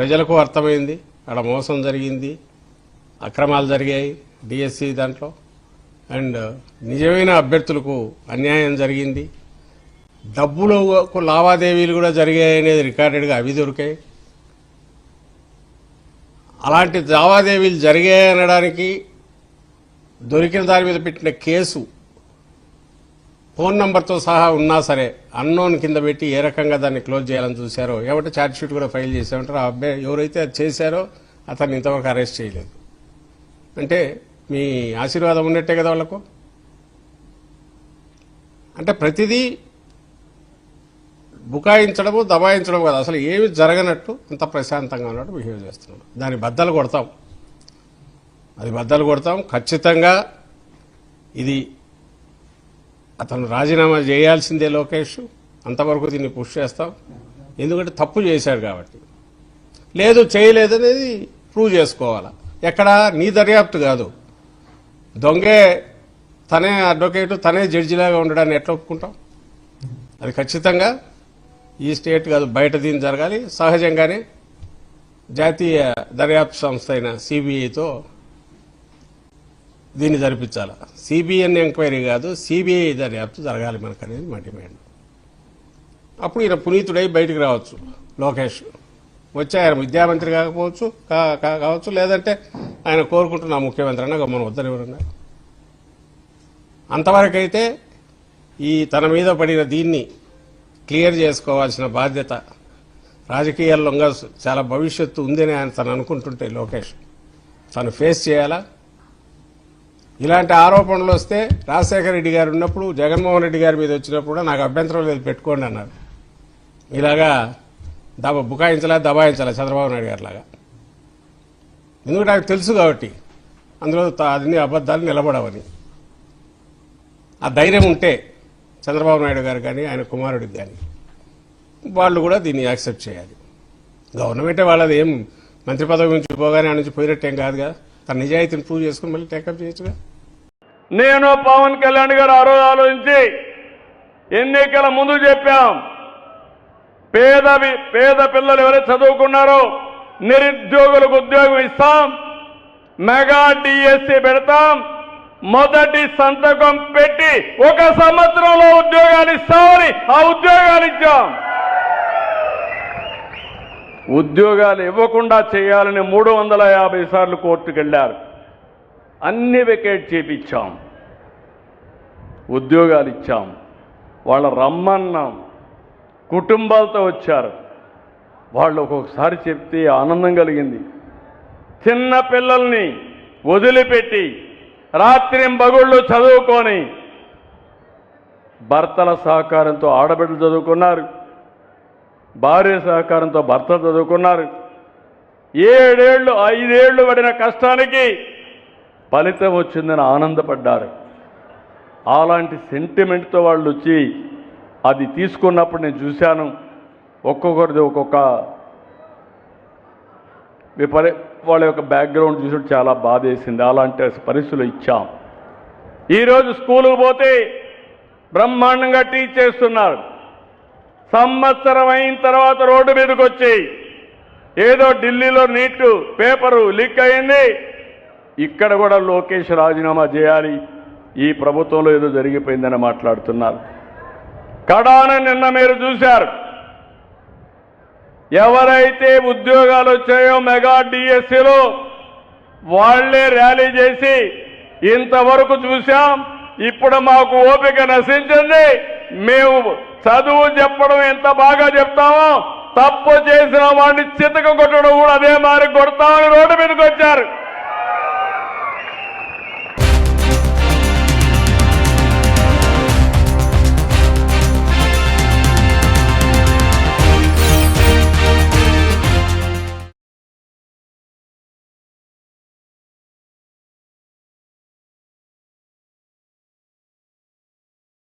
ప్రజలకు అర్థమైంది, అక్కడ మోసం జరిగింది, అక్రమాలు జరిగాయి డిఎస్సి దాంట్లో, అండ్ నిజమైన అభ్యర్థులకు అన్యాయం జరిగింది, డబ్బులకు లావాదేవీలు కూడా జరిగాయి అనేది రికార్డెడ్గా అవి దొరికాయి. అలాంటి లావాదేవీలు జరిగాయి అనడానికి దొరికిన దాని మీద పెట్టిన కేసు ఫోన్ నంబర్తో సహా ఉన్నా సరే అన్నోన్ కింద పెట్టి ఏ రకంగా దాన్ని క్లోజ్ చేయాలని చూశారో, ఏమంటే ఛార్జ్ షీట్ కూడా ఫైల్ చేసామంటారు. ఆ అబ్బాయి ఎవరైతే అది చేశారో అతన్ని ఇంతవరకు అరెస్ట్ చేయలేదు. అంటే మీ ఆశీర్వాదం ఉన్నట్టే కదా వాళ్ళకు. అంటే ప్రతిదీ బుకాయించడము, దబాయించడం కదా, అసలు ఏమి జరగనట్టు అంత ప్రశాంతంగా ఉన్నట్టు బిహేవ్ చేస్తున్నాడు. దాన్ని బద్దలు కొడతాం, అది బద్దలు కొడతాం ఖచ్చితంగా. ఇది అతను రాజీనామా చేయాల్సిందే లోకేష్, అంతవరకు దీన్ని పుష్ చేస్తాం. ఎందుకంటే తప్పు చేశాడు కాబట్టి. లేదు చేయలేదనేది ప్రూవ్ చేసుకోవాలా. ఎక్కడ నీ దర్యాప్తు కాదు, దొంగే తనే అడ్వకేటు, తనే జడ్జిలాగా ఉండడాన్ని ఎట్లా ఒప్పుకుంటాం? అది ఖచ్చితంగా ఈ స్టేట్ కాదు, బయట దీన్ని జరగాలి. సహజంగానే జాతీయ దర్యాప్తు సంస్థ అయిన సిబిఐతో దీన్ని జరిపించాలి. సిబిఎన్ ఎంక్వైరీ కాదు, సిబిఐ దర్యాప్తు జరగాలి మనకు అనేది మా డిమాండ్. అప్పుడు ఈయన పునీతుడై బయటికి రావచ్చు లోకేష్. వచ్చి ఆయన విద్యామంత్రి కావచ్చు, లేదంటే ఆయన కోరుకుంటున్న ముఖ్యమంత్రి అన్న గమ్మన వద్దని ఎవరన్నా. అంతవరకైతే ఈ తన మీద పడిన దీన్ని క్లియర్ చేసుకోవాల్సిన బాధ్యత రాజకీయాల్లో చాలా భవిష్యత్తు ఉందని ఆయన తను అనుకుంటుంటే లోకేష్ తను ఫేస్ చేయాలా. ఇలాంటి ఆరోపణలు వస్తే రాజశేఖర రెడ్డి గారు ఉన్నప్పుడు, జగన్మోహన్ రెడ్డి గారి మీద వచ్చినప్పుడు కూడా నాకు అభ్యంతరం లేదు పెట్టుకోండి అన్నారు. ఇలాగా బుకాయించలా, దబాయించాలా చంద్రబాబు నాయుడు గారి లాగా. ఎందుకంటే నాకు తెలుసు కాబట్టి అందులో అన్ని అబద్ధాలు నిలబడవని. ఆ ధైర్యం ఉంటే చంద్రబాబు నాయుడు గారు కానీ ఆయన కుమారుడికి కానీ వాళ్ళు కూడా దీన్ని యాక్సెప్ట్ చేయాలి. గవర్నమెంటే వాళ్ళది ఏం మంత్రి పదవి నుంచి పోగానే ఆ నుంచి పోయినట్టేం కాదుగా. తన నిజాయితీని ప్రూవ్ చేసుకుని మళ్ళీ టేకప్ చేయొచ్చుగా. నేను పవన్ కళ్యాణ్ గారు ఆ రోజు ఆలోచించి ఎన్నికల ముందు చెప్పాం, పేద పిల్లలు ఎవరైతే చదువుకున్నారో నిరుద్యోగులకు ఉద్యోగం ఇస్తాం, మెగా డిఎస్సి పెడతాం, మొదటి సంతకం పెట్టి 1 సంవత్సరంలో ఉద్యోగాలు ఇస్తామని ఆ ఉద్యోగాలు ఇచ్చాం. ఉద్యోగాలు ఇవ్వకుండా చేయాలని 350 సార్లు కోర్టుకు వెళ్లారు. అన్ని వెకేట్ చేపించాం, ఉద్యోగాలు ఇచ్చాం. వాళ్ళ రమ్మన్నాం, కుటుంబాలతో వచ్చారు. వాళ్ళు ఒక్కొక్కసారి చెప్తే ఆనందం కలిగింది. చిన్న పిల్లల్ని వదిలిపెట్టి రాత్రింబగళ్ళు చదువుకొని భర్తల సహకారంతో ఆడబిడ్డలు చదువుకున్నారు, భార్య సహకారంతో భర్తలు చదువుకున్నారు. 7 ఏళ్ళు 5 ఏళ్ళు పడిన కష్టానికి ఫలితం వచ్చిందని ఆనందపడ్డారు. అలాంటి సెంటిమెంట్తో వాళ్ళు వచ్చి అది తీసుకున్నప్పుడు నేను చూశాను. ఒక్కొక్కరిది ఒక్కొక్క వాళ్ళ యొక్క బ్యాక్గ్రౌండ్ చూసి చాలా బాధ వేసింది. అలాంటి పరిస్థితులు ఇచ్చాం. ఈరోజు స్కూలుకు పోతే బ్రహ్మాండంగా టీచ్ చేస్తున్నారు. సంవత్సరం అయిన తర్వాత రోడ్డు మీదకి వచ్చి ఏదో ఢిల్లీలో నీట్ పేపరు లీక్ అయింది, ఇక్కడ కూడా లోకేష్ రాజీనామా చేయాలి, ఈ ప్రభుత్వంలో ఏదో జరిగిపోయిందని మాట్లాడుతున్నారు. కడాన నిన్న మీరు చూశారు, ఎవరైతే ఉద్యోగాలు వచ్చాయో మెగా డిఎస్సిలో వాళ్లే ర్యాలీ చేసి ఇంతవరకు చూశాం, ఇప్పుడు మాకు ఓపిక నశించింది, మేము చదువు చెప్పడం ఎంత బాగా చెప్తామో తప్పు చేసిన వాడిని చితక కొట్టడం కూడా అదే మారి కొడతామని రోడ్డు మీదకి వచ్చారు.